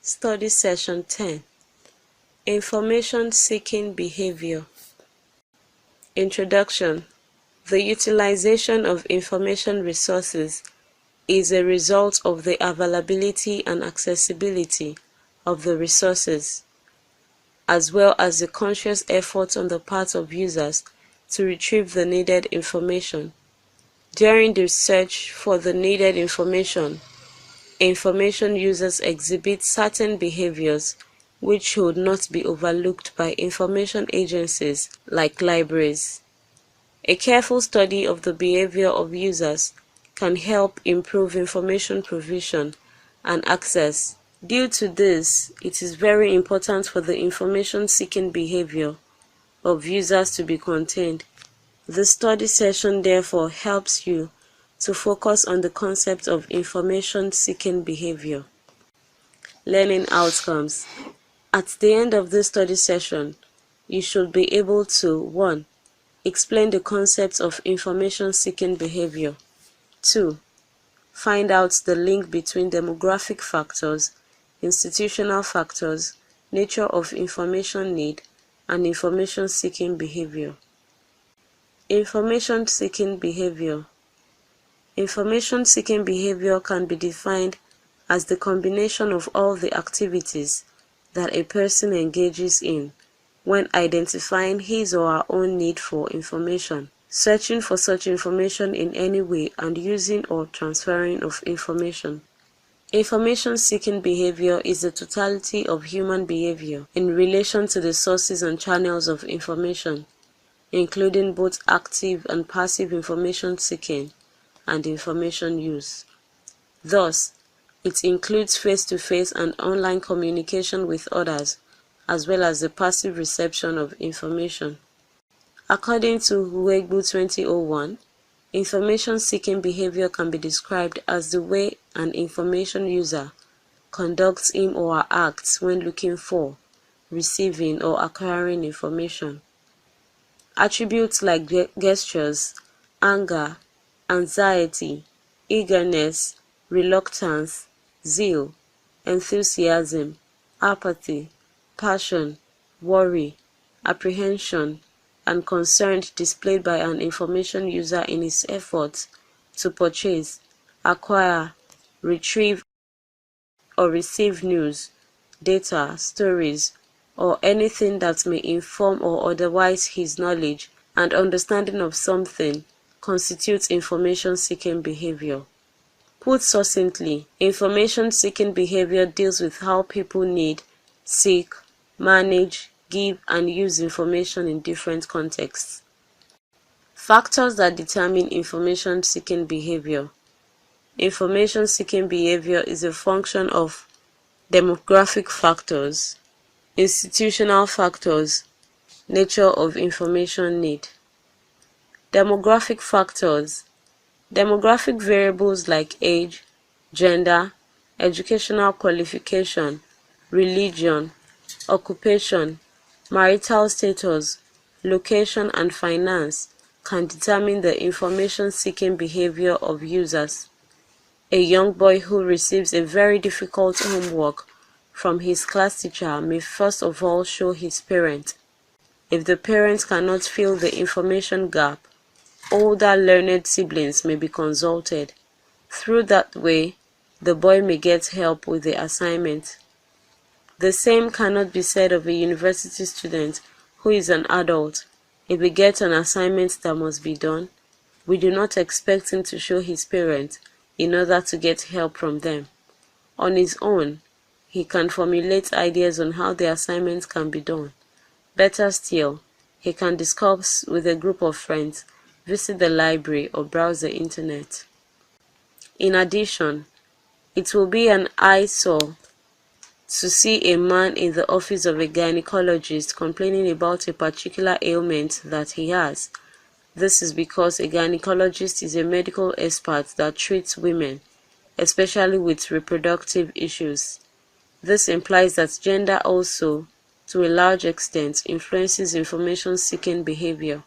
Study Session 10. Information-Seeking Behavior. Introduction. The utilization of information resources is a result of the availability and accessibility of the resources, as well as the conscious effort on the part of users to retrieve the needed information. During the search for the needed information users exhibit certain behaviors which should not be overlooked by information agencies like libraries. A careful study of the behavior of users can help improve information provision and access. Due to this, it is very important for the information-seeking behavior of users to be contained. The study session therefore helps you to focus on the concept of information-seeking behavior. Learning outcomes. At the end of this study session, you should be able to 1. Explain the concept of information-seeking behavior. 2. Find out the link between demographic factors, institutional factors, nature of information need, and information-seeking behavior. Information-seeking behavior. Information-seeking behavior can be defined as the combination of all the activities that a person engages in when identifying his or her own need for information, searching for such information in any way, and using or transferring of information. Information-seeking behavior is the totality of human behavior in relation to the sources and channels of information, including both active and passive information seeking and information use. Thus, it includes face-to-face and online communication with others, as well as the passive reception of information. According to Huegbu 2001, information-seeking behavior can be described as the way an information user conducts him or her acts when looking for, receiving, or acquiring information. Attributes like gestures, anger, anxiety, eagerness, reluctance, zeal, enthusiasm, apathy, passion, worry, apprehension, and concern displayed by an information user in his efforts to purchase, acquire, retrieve, or receive news, data, stories, or anything that may inform or otherwise his knowledge and understanding of something constitutes information-seeking behavior. Put succinctly, information-seeking behavior deals with how people need, seek, manage, give, and use information in different contexts. Factors that determine information-seeking behavior. Information-seeking behavior is a function of demographic factors, institutional factors, nature of information need. Demographic factors. Demographic variables like age, gender, educational qualification, religion, occupation, marital status, location, and finance can determine the information-seeking behavior of users. A young boy who receives a very difficult homework from his class teacher may first of all show his parent. If the parent cannot fill the information gap, older learned siblings may be consulted. Through that way, the boy may get help with the assignment. The same cannot be said of a university student who is an adult. If he gets an assignment that must be done, we do not expect him to show his parents in order to get help from them. On his own, he can formulate ideas on how the assignment can be done. Better still, he can discuss with a group of friends, visit the library, or browse the internet. In addition, it will be an eyesore to see a man in the office of a gynecologist complaining about a particular ailment that he has. This is because a gynecologist is a medical expert that treats women, especially with reproductive issues. This implies that gender also, to a large extent, influences information-seeking behavior.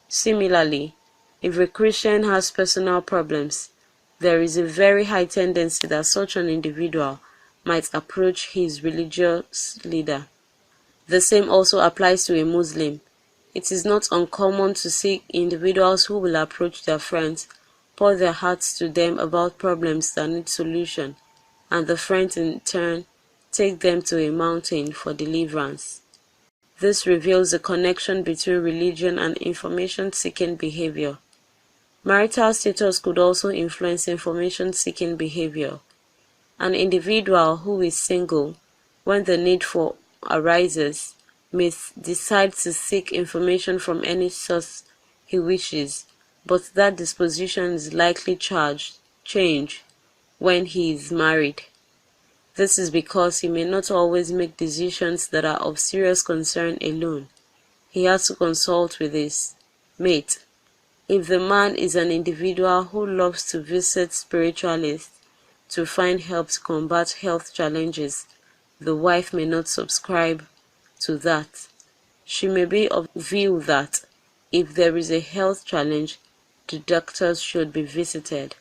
Similarly, if a Christian has personal problems, there is a very high tendency that such an individual might approach his religious leader. The same also applies to a Muslim. It is not uncommon to see individuals who will approach their friends, pour their hearts to them about problems that need solution, and the friends in turn take them to a mountain for deliverance. This reveals the connection between religion and information-seeking behavior. Marital status could also influence information-seeking behavior. An individual who is single, when the need for arises, may decide to seek information from any source he wishes, but that disposition is likely change when he is married. This is because he may not always make decisions that are of serious concern alone. He has to consult with his mate. If the man is an individual who loves to visit spiritualists to find help to combat health challenges, the wife may not subscribe to that. She may be of view that if there is a health challenge, the doctors should be visited.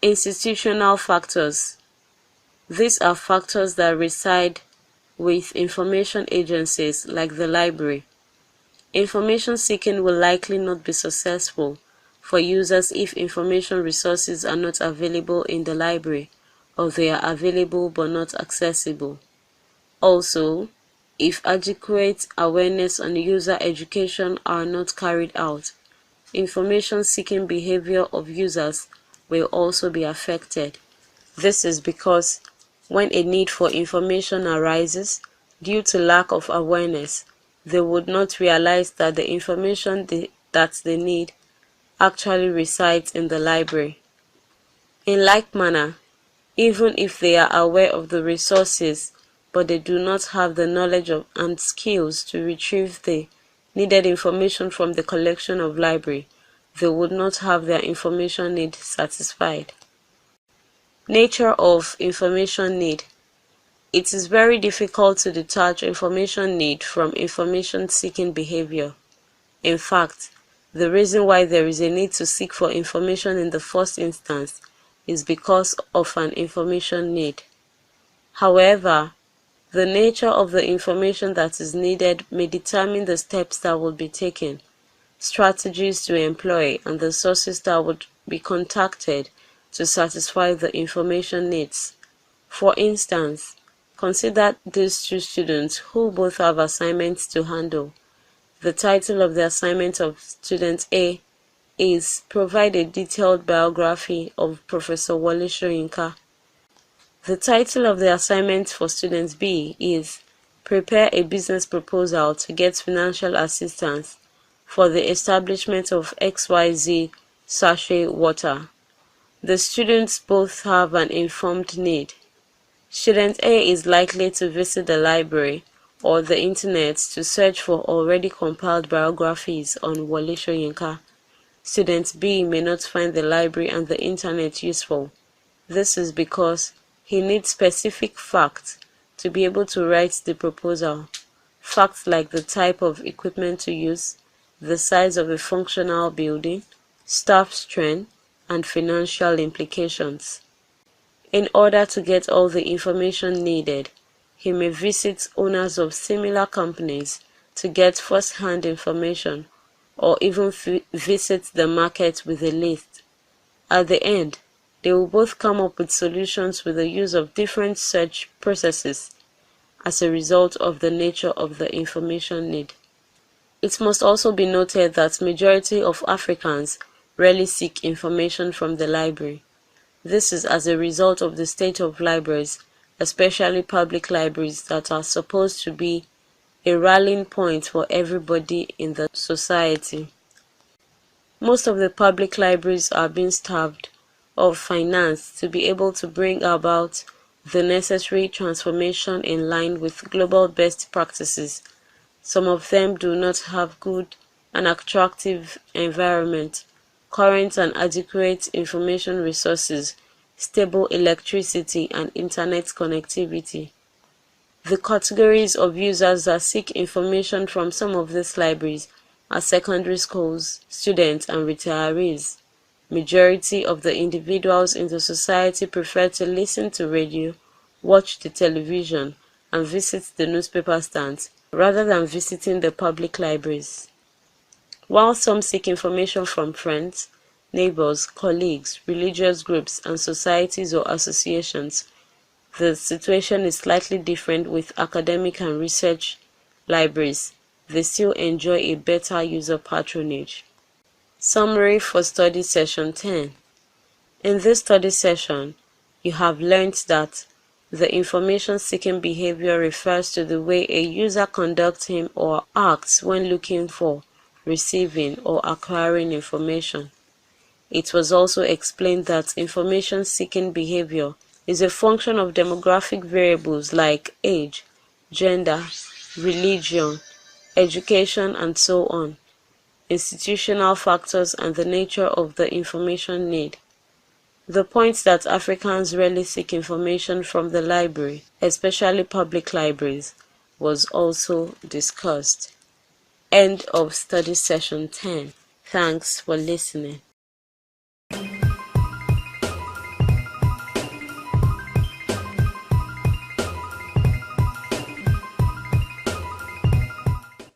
Institutional factors. These are factors that reside with information agencies like the library. Information seeking will likely not be successful for users if information resources are not available in the library, or they are available but not accessible. Also, if adequate awareness and user education are not carried out, information-seeking behavior of users will also be affected. This is because when a need for information arises, due to lack of awareness, they would not realize that the information that they need actually resides in the library. In like manner, even if they are aware of the resources, but they do not have the knowledge and skills to retrieve the needed information from the collection of library, they would not have their information need satisfied. Nature of information need. It is very difficult to detach information need from information-seeking behavior. In fact, the reason why there is a need to seek for information in the first instance is because of an information need. However, the nature of the information that is needed may determine the steps that will be taken, strategies to employ, and the sources that would be contacted to satisfy the information needs. For instance, consider these two students who both have assignments to handle. The title of the assignment of student A is Provide a detailed biography of Professor Wole Soyinka. The title of the assignment for student B is Prepare a business proposal to get financial assistance for the establishment of XYZ sachet water. The students both have an informed need. Student A is likely to visit the library or the internet to search for already compiled biographies on Wole Soyinka. Student B may not find the library and the internet useful. This is because he needs specific facts to be able to write the proposal. Facts like the type of equipment to use, the size of a functional building, staff strength, and financial implications. In order to get all the information needed, he may visit owners of similar companies to get first-hand information, or even visit the market with a list. At the end, they will both come up with solutions with the use of different search processes as a result of the nature of the information need. It must also be noted that majority of Africans rarely seek information from the library. This is as a result of the state of libraries, especially public libraries that are supposed to be a rallying point for everybody in the society. Most of the public libraries are being starved of finance to be able to bring about the necessary transformation in line with global best practices. Some of them do not have good and attractive environment, current and adequate information resources, stable electricity and internet connectivity. The categories of users that seek information from some of these libraries are secondary schools, students, and retirees. Majority of the individuals in the society prefer to listen to radio, watch the television, and visit the newspaper stands rather than visiting the public libraries. While some seek information from friends, neighbors, colleagues, religious groups, and societies or associations, the situation is slightly different with academic and research libraries. They still enjoy a better user patronage. Summary for study session 10. In this study session, you have learned that the information-seeking behavior refers to the way a user conducts him or acts when looking for, receiving, or acquiring information. It was also explained that information-seeking behavior is a function of demographic variables like age, gender, religion, education, and so on, institutional factors, and the nature of the information need. The point that Africans rarely seek information from the library, especially public libraries, was also discussed. End of study session 10. Thanks for listening.